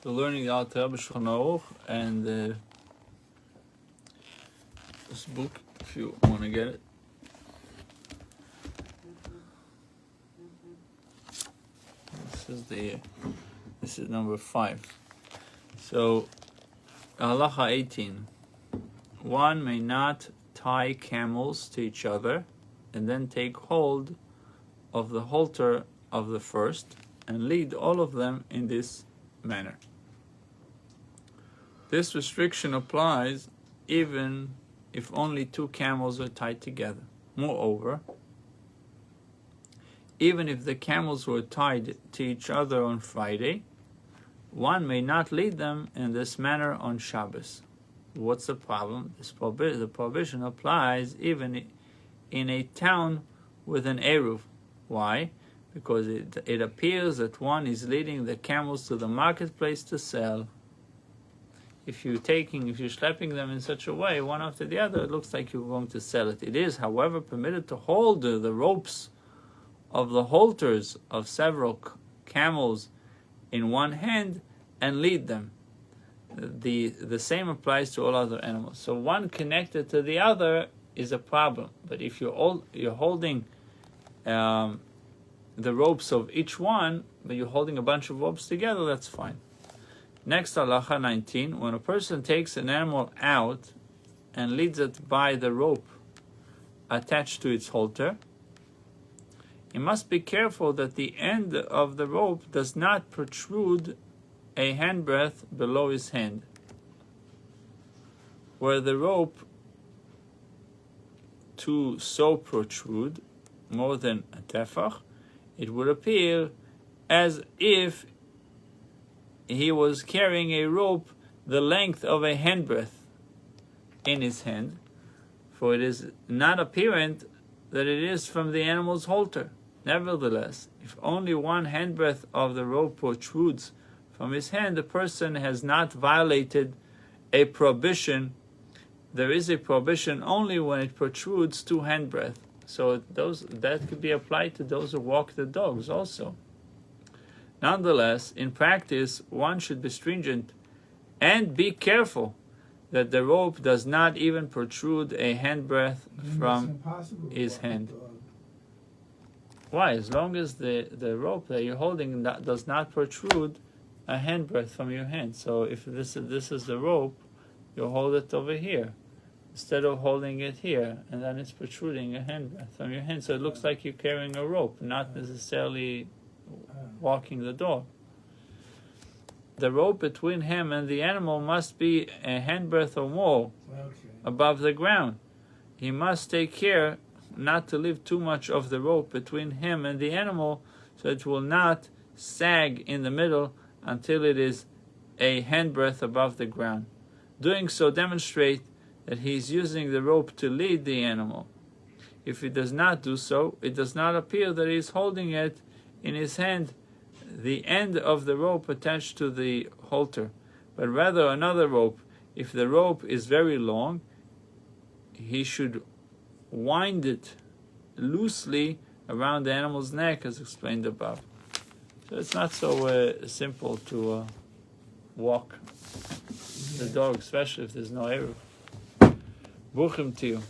We're learning the Alter Rebbe Shulchan Aruch and this book, if you want to get it. This is number 5. So, Halacha 18. One may not tie camels to each other and then take hold of the halter of the first and lead all of them in this manner. This restriction applies even if only 2 camels are tied together. Moreover, even if the camels were tied to each other on Friday, one may not lead them in this manner on Shabbos. What's the problem? The prohibition applies even in a town with an Eruv. Why? Because it appears that one is leading the camels to the marketplace to sell. If you're schlepping them in such a way, one after the other, it looks like you're going to sell it. It is, however, permitted to hold the ropes of the halters of several camels in one hand and lead them. The same applies to all other animals. So one connected to the other is a problem. But if you're holding the ropes of each one, but you're holding a bunch of ropes together, that's fine. Next, halacha 19. When a person takes an animal out and leads it by the rope attached to its halter, he must be careful that the end of the rope does not protrude a handbreadth below his hand. Where the rope to so protrude more than a tefach, it would appear as if he was carrying a rope the length of a handbreadth in his hand, for it is not apparent that it is from the animal's halter. Nevertheless, if only one handbreadth of the rope protrudes from his hand, the person has not violated a prohibition. There is a prohibition only when it protrudes 2 handbreadths. So that could be applied to those who walk the dogs also. Nonetheless, in practice, one should be stringent and be careful that the rope does not even protrude a handbreadth from his hand. Why? As long as the rope that you're holding does not protrude a handbreadth from your hand. So if this is the rope, you hold it over here instead of holding it here, and then it's protruding a handbreadth from your hand. So it looks like you're carrying a rope, not necessarily walking the dog. The rope between him and the animal must be a handbreadth or more above the ground. He must take care not to leave too much of the rope between him and the animal, so it will not sag in the middle until it is a handbreadth above the ground. Doing so demonstrates that he is using the rope to lead the animal. If he does not do so, it does not appear that he is holding it in his hand, the end of the rope attached to the halter, but rather another rope. If the rope is very long, he should wind it loosely around the animal's neck, as explained above. So it's not so simple to walk the dog, especially if there's no Eruv. Bruchim to you.